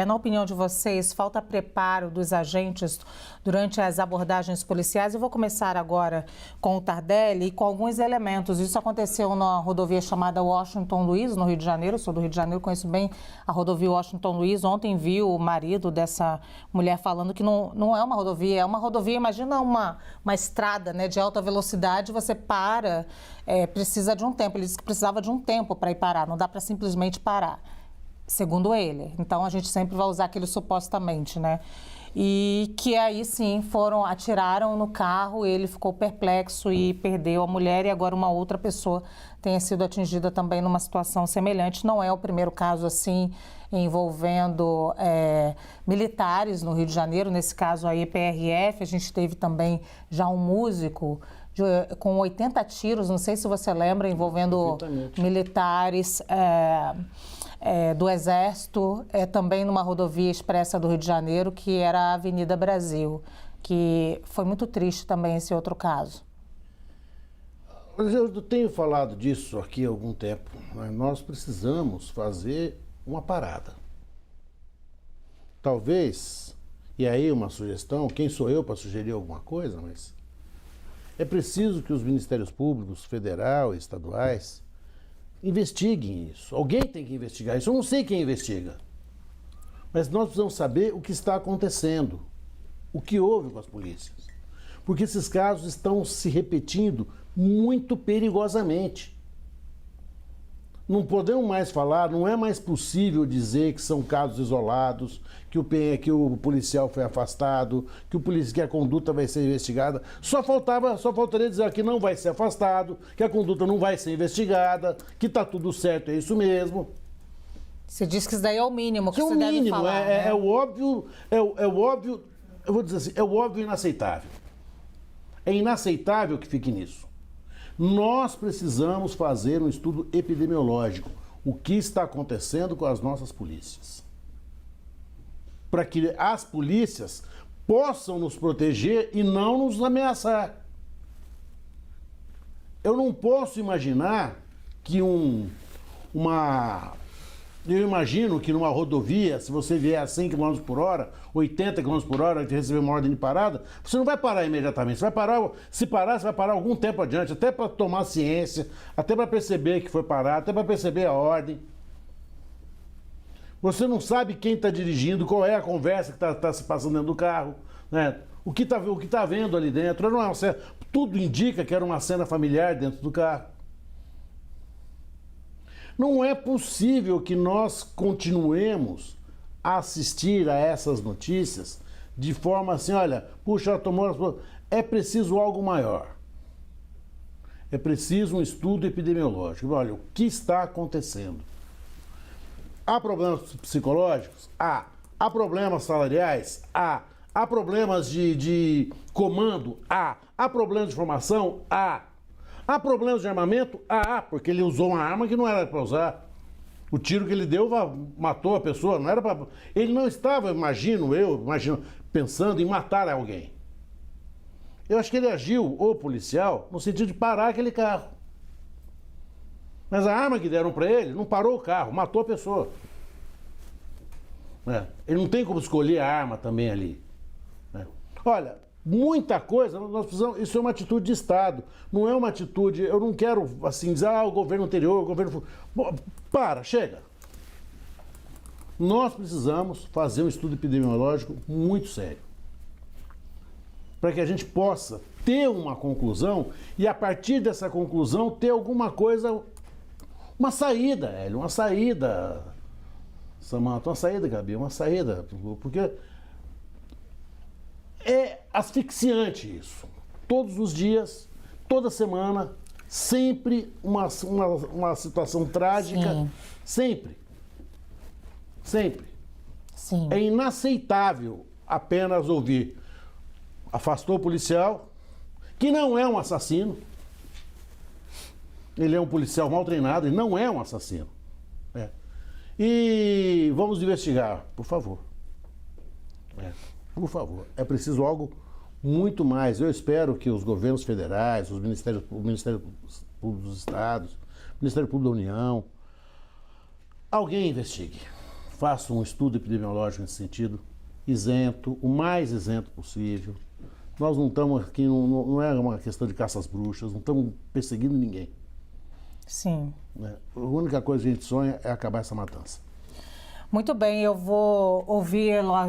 na opinião de vocês, falta preparo dos agentes durante as abordagens policiais? Eu vou começar agora com o Tardelli e com alguns elementos. Isso aconteceu na rodovia chamada Washington Luiz, no Rio de Janeiro. Eu sou do Rio de Janeiro, conheço bem a rodovia Washington Luiz. Ontem vi o marido dessa mulher falando que não é uma rodovia, imagina uma estrada, né, de alta velocidade, você para, precisa de um tempo. Ele disse que precisava de um tempo para ir parar, não dá para simplesmente parar, segundo ele. Então, a gente sempre vai usar aquele supostamente, né? E que aí, sim, atiraram no carro, ele ficou perplexo e perdeu a mulher, e agora uma outra pessoa tenha sido atingida também numa situação semelhante. Não é o primeiro caso, assim, envolvendo militares no Rio de Janeiro, nesse caso aí, PRF. A gente teve também já um músico com 80 tiros, não sei se você lembra, envolvendo militares do Exército, também numa rodovia expressa do Rio de Janeiro, que era a Avenida Brasil, que foi muito triste também esse outro caso. Mas eu tenho falado disso aqui há algum tempo. Nós precisamos fazer uma parada. Talvez, e aí uma sugestão, quem sou eu para sugerir alguma coisa, mas é preciso que os ministérios públicos, federal e estaduais, investiguem isso. Alguém tem que investigar isso. Eu não sei quem investiga. Mas nós precisamos saber o que está acontecendo, o que houve com as polícias. Porque esses casos estão se repetindo muito perigosamente. Não podemos mais falar, não é mais possível dizer que são casos isolados, que o policial foi afastado, que a conduta vai ser investigada. Só faltaria dizer que não vai ser afastado, que a conduta não vai ser investigada, que está tudo certo, é isso mesmo. Você diz que isso daí é o mínimo que é você o mínimo, deve falar, né? É o óbvio, eu vou dizer assim, é o óbvio inaceitável. É inaceitável que fique nisso. Nós precisamos fazer um estudo epidemiológico. O que está acontecendo com as nossas polícias? Para que as polícias possam nos proteger e não nos ameaçar. Eu não posso imaginar que Eu imagino que numa rodovia, se você vier a 100 km por hora, 80 km por hora, e receber uma ordem de parada, você não vai parar imediatamente. Você vai parar, se parar, você vai parar algum tempo adiante, até para tomar ciência, até para perceber que foi parar, até para perceber a ordem. Você não sabe quem está dirigindo, qual é a conversa que está se passando dentro do carro, né? O que está vendo ali dentro. Não é uma cena, tudo indica que era uma cena familiar dentro do carro. Não é possível que nós continuemos a assistir a essas notícias de forma assim, olha, puxa, ela tomou... É preciso algo maior. É preciso um estudo epidemiológico. Olha, o que está acontecendo? Há problemas psicológicos? Há. Há problemas salariais? Há. Há problemas de comando? Há. Há problemas de formação? Há. Há problemas de armamento? Há, porque ele usou uma arma que não era para usar. O tiro que ele deu matou a pessoa, não era para... Ele não estava, imagino, pensando em matar alguém. Eu acho que ele agiu, o policial, no sentido de parar aquele carro. Mas a arma que deram para ele não parou o carro, matou a pessoa. Ele não tem como escolher a arma também ali. Olha, muita coisa, nós precisamos, isso é uma atitude de Estado, não é uma atitude, eu não quero assim dizer, o governo anterior, o governo... Bom, chega. Nós precisamos fazer um estudo epidemiológico muito sério, para que a gente possa ter uma conclusão e a partir dessa conclusão ter alguma coisa, uma saída, Hélio, uma saída, Samanta, uma saída, Gabi, uma saída, porque... É asfixiante isso. Todos os dias, toda semana, sempre uma situação trágica. Sim. Sempre. Sempre. Sim. É inaceitável apenas ouvir. Afastou o policial, que não é um assassino. Ele é um policial mal treinado e não é um assassino. E vamos investigar, por favor. Por favor, é preciso algo muito mais. Eu espero que os governos federais, o Ministério Público dos Estados, o Ministério Público da União, alguém investigue. faça um estudo epidemiológico nesse sentido, isento, o mais isento possível. Nós não estamos aqui, não é uma questão de caça às bruxas, não estamos perseguindo ninguém. Sim. Né? A única coisa que a gente sonha é acabar essa matança. Muito bem, eu vou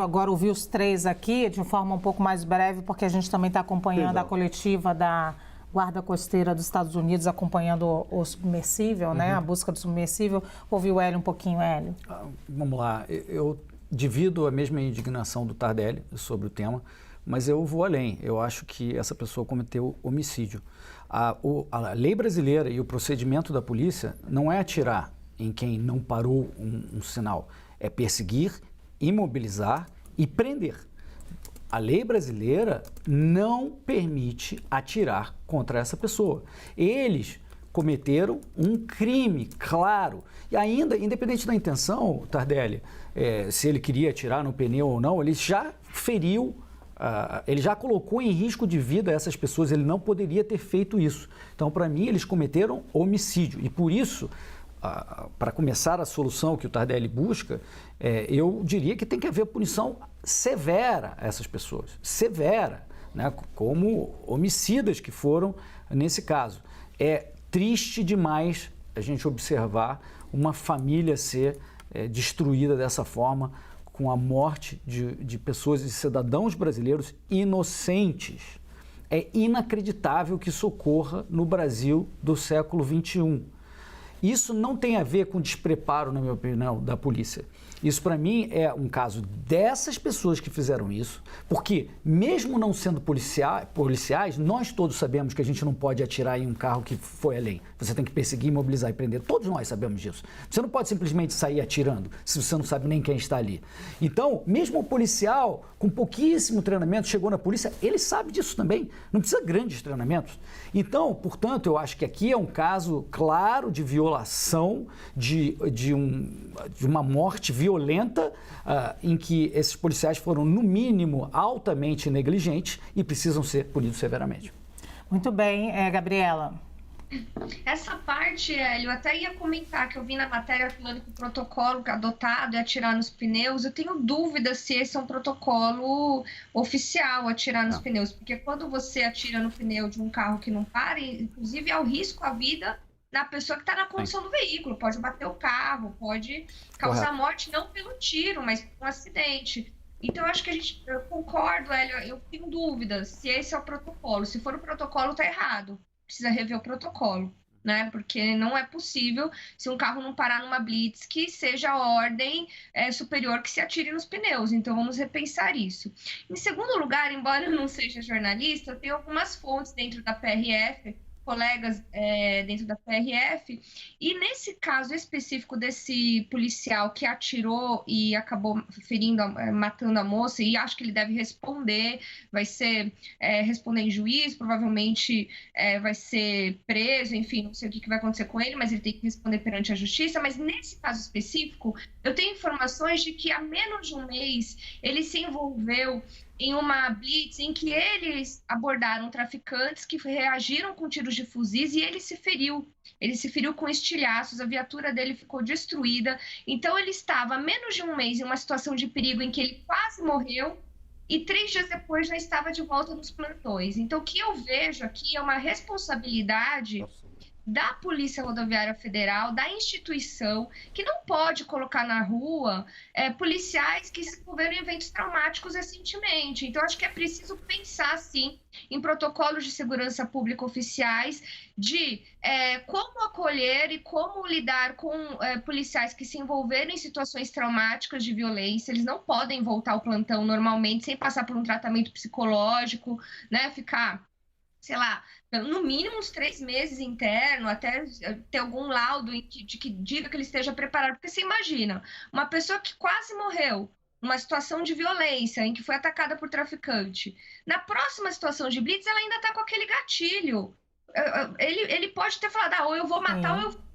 agora ouvir os três aqui de forma um pouco mais breve, porque a gente também está acompanhando a coletiva da Guarda Costeira dos Estados Unidos, acompanhando o submersível, né? A busca do submersível. Vou ouvir o Hélio um pouquinho, Hélio. Vamos lá, eu divido a mesma indignação do Tardelli sobre o tema, mas eu vou além. Eu acho que essa pessoa cometeu homicídio. A lei brasileira e o procedimento da polícia não é atirar em quem não parou um sinal, é perseguir, imobilizar e prender. A lei brasileira não permite atirar contra essa pessoa. Eles cometeram um crime, claro. E ainda, independente da intenção, Tardelli, se ele queria atirar no pneu ou não, ele já feriu, ele já colocou em risco de vida essas pessoas, ele não poderia ter feito isso. Então, para mim, eles cometeram homicídio. E por isso, para começar a solução que o Tardelli busca, eu diria que tem que haver punição severa a essas pessoas, severa, né, como homicidas que foram nesse caso. É triste demais a gente observar uma família ser destruída dessa forma, com a morte de pessoas, de cidadãos brasileiros inocentes. É inacreditável que isso ocorra no Brasil do século XXI. Isso não tem a ver com despreparo, na minha opinião, da polícia. Isso, para mim, é um caso dessas pessoas que fizeram isso, porque, mesmo não sendo policiais, nós todos sabemos que a gente não pode atirar em um carro que foi além. Você tem que perseguir, imobilizar e prender. Todos nós sabemos disso. Você não pode simplesmente sair atirando se você não sabe nem quem está ali. Então, mesmo o policial, com pouquíssimo treinamento, chegou na polícia, ele sabe disso também. Não precisa de grandes treinamentos. Então, portanto, eu acho que aqui é um caso claro de violação, de uma morte violenta, em que esses policiais foram, no mínimo, altamente negligentes e precisam ser punidos severamente. Muito bem, Gabriela. Essa parte, Hélio, eu até ia comentar que eu vi na matéria falando que o protocolo adotado é atirar nos pneus. Eu tenho dúvida se esse é um protocolo oficial, atirar nos pneus, porque quando você atira no pneu de um carro que não para, inclusive é o risco à vida da pessoa que está na condução do veículo, pode bater o carro, pode causar morte não pelo tiro, mas por um acidente. Então, eu acho que eu concordo, Hélio, eu tenho dúvidas se esse é o protocolo. Se for o protocolo, está errado. Precisa rever o protocolo, né? Porque não é possível, se um carro não parar numa blitz, que seja a ordem superior que se atire nos pneus. Então, vamos repensar isso. Em segundo lugar, embora eu não seja jornalista, eu tenho algumas fontes dentro da PRF, colegas dentro da PRF, e nesse caso específico desse policial que atirou e acabou ferindo, matando a moça, e acho que ele deve responder, vai ser responder em juízo, provavelmente vai ser preso, enfim, não sei o que vai acontecer com ele, mas ele tem que responder perante a justiça. Mas nesse caso específico, eu tenho informações de que há menos de um mês ele se envolveu em uma blitz em que eles abordaram traficantes que reagiram com tiros de fuzis e ele se feriu. Ele se feriu com estilhaços, a viatura dele ficou destruída. Então, ele estava há menos de um mês em uma situação de perigo em que ele quase morreu e 3 dias depois já estava de volta nos plantões. Então, o que eu vejo aqui é uma responsabilidade da Polícia Rodoviária Federal, da instituição, que não pode colocar na rua policiais que se envolveram em eventos traumáticos recentemente. Então, acho que é preciso pensar, sim, em protocolos de segurança pública oficiais, de como acolher e como lidar com policiais que se envolveram em situações traumáticas de violência. Eles não podem voltar ao plantão normalmente, sem passar por um tratamento psicológico, né, ficar, sei lá, no mínimo uns 3 meses interno, até ter algum laudo de que diga que ele esteja preparado. Porque você imagina, uma pessoa que quase morreu, numa situação de violência, em que foi atacada por traficante, na próxima situação de blitz, ela ainda está com aquele gatilho. Ele pode ter falado, ou eu vou matar ou eu vou morrer.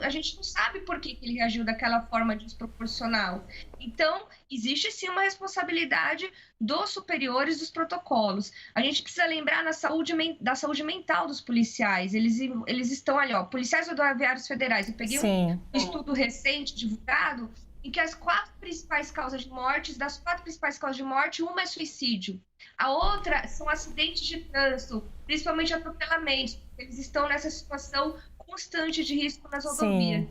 A gente não sabe por que ele reagiu daquela forma desproporcional. Então, existe sim uma responsabilidade dos superiores dos protocolos. A gente precisa lembrar da saúde mental dos policiais. Eles estão ali, policiais rodoviários federais. Eu peguei um estudo recente divulgado em que as 4 principais causas de morte, das 4 principais causas de morte, uma é suicídio. A outra são acidentes de trânsito, principalmente atropelamentos. Eles estão nessa situação constante de risco nas rodovias. Sim.